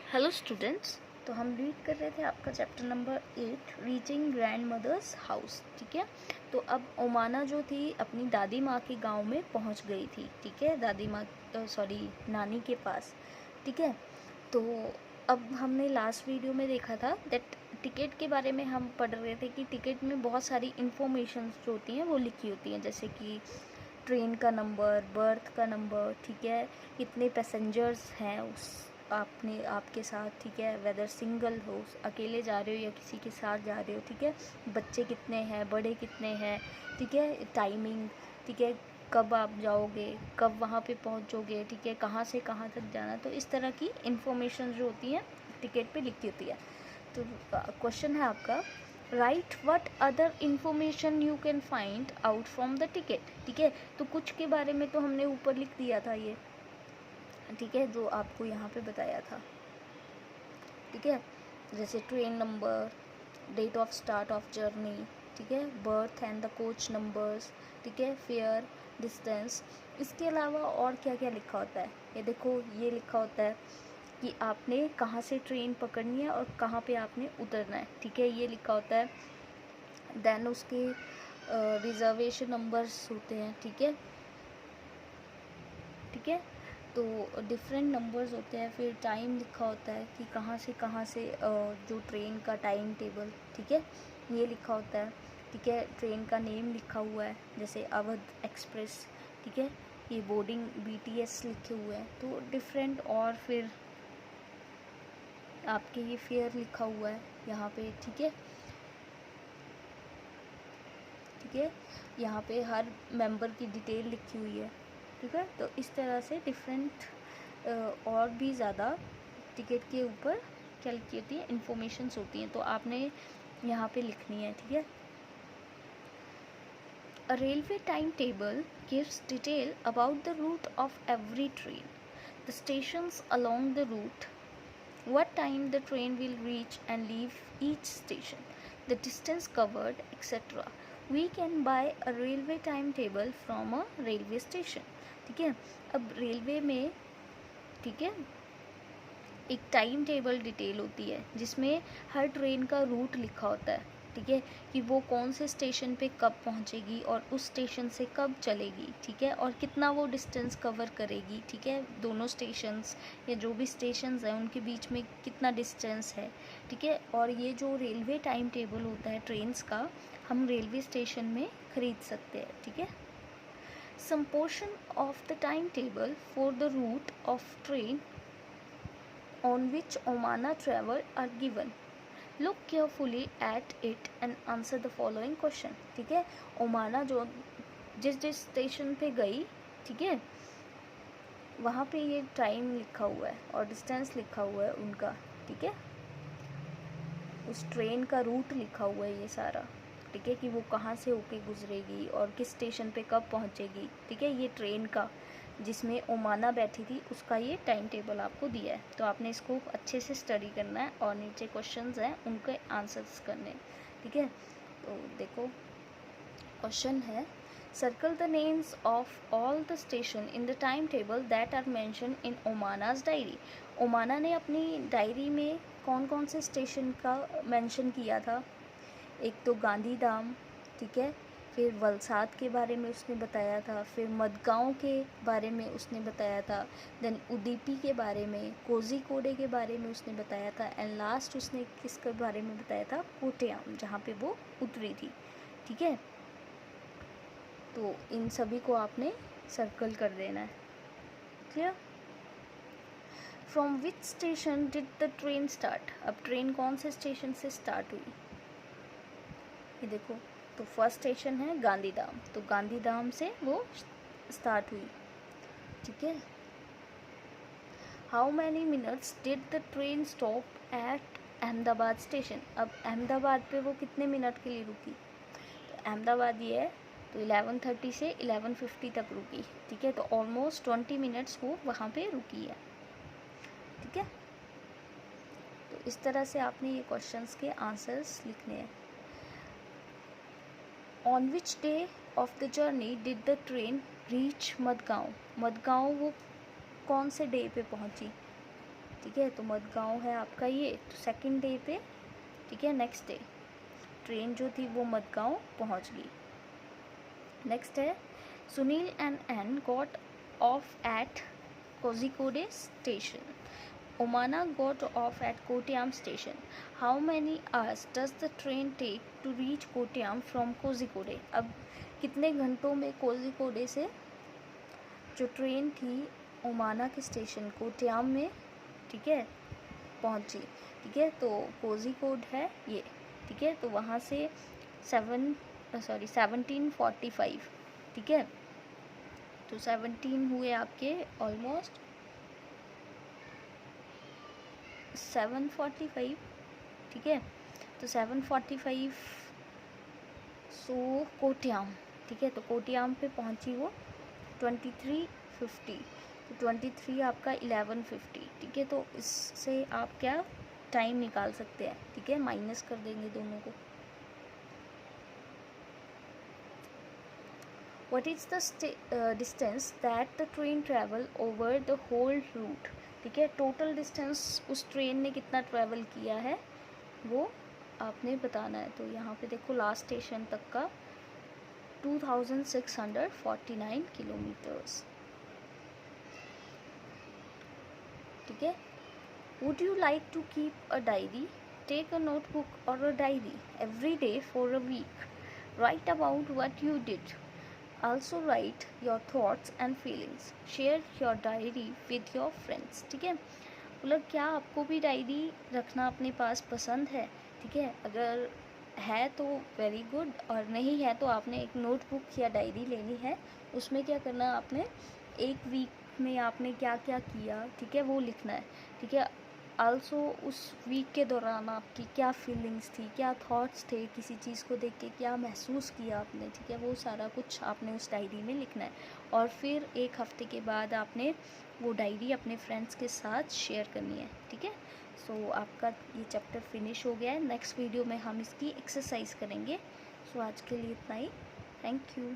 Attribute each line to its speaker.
Speaker 1: Hello students. तो हम read कर रहे थे आपका chapter number 8 reaching grandmother's house. ठीक है, तो अब ओमाना जो थी अपनी दादी माँ के गांव में पहुंच गई थी। ठीक है, दादी माँ नानी के पास। ठीक है, तो अब हमने लास्ट वीडियो में देखा था दैट टिकट के बारे में हम पढ़ रहे थे कि टिकट में बहुत सारी इन्फॉर्मेशन जो होती हैं वो लिखी होती हैं, जैसे कि ट्रेन का नंबर, बर्थ का नंबर, ठीक है, कितने पैसेंजर्स हैं उस आपके साथ, ठीक है, वेदर सिंगल हो, अकेले जा रहे हो या किसी के साथ जा रहे हो, ठीक है, बच्चे कितने हैं, बड़े कितने हैं, ठीक है, टाइमिंग, ठीक है, कब आप जाओगे, कब वहाँ पे पहुँचोगे, ठीक है, कहाँ से कहाँ तक जाना। तो इस तरह की इन्फॉर्मेशन जो होती है टिकट पे लिखी होती है। तो क्वेश्चन है आपका, right what other information you can find out from the ticket. ठीक है, तो कुछ के बारे में तो हमने ऊपर लिख दिया था ये, ठीक है, जो आपको यहाँ पे बताया था। ठीक है, जैसे train number, date of start of journey, ठीक है, berth and the coach numbers, ठीक है, फेयर, डिस्टेंस। इसके अलावा और क्या क्या लिखा होता है, ये देखो, ये लिखा होता है कि आपने कहाँ से ट्रेन पकड़नी है और कहाँ पे आपने उतरना है। ठीक है, ये लिखा होता है। देन उसके रिजर्वेशन नंबर्स होते हैं। ठीक है, ठीक है, तो डिफरेंट नंबर्स होते हैं। फिर टाइम लिखा होता है कि कहाँ से जो ट्रेन का टाइम टेबल, ठीक है, ये लिखा होता है। ठीक है, ट्रेन का नेम लिखा हुआ है, जैसे अवध एक्सप्रेस, ठीक है, ये बोर्डिंग BTS लिखे हुए हैं, तो डिफरेंट। और फिर आपके ये फेयर लिखा हुआ है यहाँ पे। ठीक है, ठीक है, यहाँ पे हर मेंबर की डिटेल लिखी हुई है। ठीक है, तो इस तरह से डिफरेंट और भी ज़्यादा टिकट के ऊपर क्या लिखी होती है, इन्फॉर्मेशंस होती हैं, तो आपने यहाँ पे लिखनी है। ठीक है, a railway time table gives detail about the route of every train, the stations along the route, what time the train will reach and leave each station, the distance covered, etc. We can buy a railway timetable from a railway station. ठीक है, अब railway में, ठीक है, एक time table detail होती है जिसमें हर ट्रेन का रूट लिखा होता है। ठीक है, कि वो कौन से स्टेशन पे कब पहुंचेगी और उस स्टेशन से कब चलेगी। ठीक है, और कितना वो डिस्टेंस कवर करेगी। ठीक है, दोनों स्टेशंस या जो भी स्टेशंस हैं उनके बीच में कितना डिस्टेंस है। ठीक है, और ये जो रेलवे टाइम टेबल होता है ट्रेन्स का, हम रेलवे स्टेशन में ख़रीद सकते हैं। ठीक है, some portion of the time table for the route of train on which Omana traveled are given. Look carefully at it and answer the following question. ठीक है, ओमाना जो जिस जिस स्टेशन पे गई, ठीक है, वहाँ पे ये टाइम लिखा हुआ है और डिस्टेंस लिखा हुआ है उनका। ठीक है, उस ट्रेन का रूट लिखा हुआ है ये सारा। ठीक है, कि वो कहाँ से होके गुजरेगी और किस स्टेशन पे कब पहुँचेगी। ठीक है, ये ट्रेन का जिसमें ओमाना बैठी थी उसका ये टाइम टेबल आपको दिया है, तो आपने इसको अच्छे से स्टडी करना है और नीचे क्वेश्चंस हैं उनके आंसर्स करने। ठीक है, तो देखो क्वेश्चन है, circle the names of all the station in the time table that are mention in Omana's diary. Omana ने अपनी डायरी में कौन कौन से स्टेशन का मेंशन किया था, एक तो गांधीधाम, ठीक है, फिर वलसाड के बारे में उसने बताया था, फिर मडगांव के बारे में उसने बताया था, देन उडुपी के बारे में, कोझिकोडे के बारे में उसने बताया था, एंड लास्ट उसने किसके बारे में बताया था, कोट्टयम, जहाँ पे वो उतरी थी। ठीक है, तो इन सभी को आपने सर्कल कर देना है। Clear? From which station did the train start, अब ट्रेन कौन से स्टेशन से स्टार्ट हुई, ये देखो, तो फर्स्ट स्टेशन है गांधीधाम, तो गांधीधाम से वो स्टार्ट हुई। ठीक है, how many minutes did the train stop at Ahmedabad station, अब अहमदाबाद पे वो कितने मिनट के लिए रुकी, तो अहमदाबाद ये है, तो 11:30 से 11:50 तक रुकी। ठीक है, तो ऑलमोस्ट 20 मिनट्स वो वहाँ पे रुकी है। ठीक है, तो इस तरह से आपने ये क्वेश्चंस के आंसर्स लिखने हैं। On which day of the journey did the train reach Madgaon, Madgaon वो कौन से डे पे पहुंची। ठीक है। तो मडगांव है आपका ये। तो सेकंड डे पे, ठीक है, नेक्स्ट डे ट्रेन जो थी वो मडगांव पहुंच गई। नेक्स्ट है Sunil and Ann got off at Kozhikode station. Omana got off at Kottayam station. How many hours does the train take to reach Kottayam from Kozhikode? अब कितने घंटों में कोझिकोडे से जो ट्रेन थी ओमाना के स्टेशन कोट्याम में, ठीक है, पहुंची। ठीक है, तो कोझिकोड है ये। ठीक है, तो वहाँ से 1745, ठीक है, तो 17 हुए आपके ऑलमोस्ट 745, ठीक है, तो 745 सो कोट्याम, ठीक है, तो कोट्याम पे पहुंची वो 2350, तो 23 आपका 1150, ठीक है, तो इससे आप क्या टाइम निकाल सकते हैं, ठीक है, माइनस कर देंगे दोनों को। What is the distance that the train travel over the whole route? ठीक है, टोटल डिस्टेंस उस ट्रेन ने कितना ट्रैवल किया है वो आपने बताना है। तो यहाँ पे देखो लास्ट स्टेशन तक का 2649 किलोमीटर्स, ठीक है। Would you like to keep a diary? Take a notebook or a diary every day for a week. Write about what you did. Also write your thoughts and feelings. Share your diary with your friends. ठीक है, मतलब क्या आपको भी diary रखना अपने पास पसंद है? ठीक है, अगर है तो वेरी गुड, और नहीं है तो आपने एक नोटबुक या डायरी लेनी है। उसमें क्या करना है, आपने एक वीक में आपने क्या क्या किया, ठीक है, वो लिखना है। ठीक है, आल्सो उस वीक के दौरान आपकी क्या फीलिंग्स थी, क्या थॉट्स थे, किसी चीज़ को देख के क्या महसूस किया आपने, ठीक है, वो सारा कुछ आपने उस डायरी में लिखना है। और फिर एक हफ्ते के बाद आपने वो डायरी अपने फ्रेंड्स के साथ शेयर करनी है। ठीक है, सो आपका ये चैप्टर फिनिश हो गया है। नेक्स्ट वीडियो में हम इसकी एक्सरसाइज करेंगे। सो आज के लिए इतना ही। Thank you.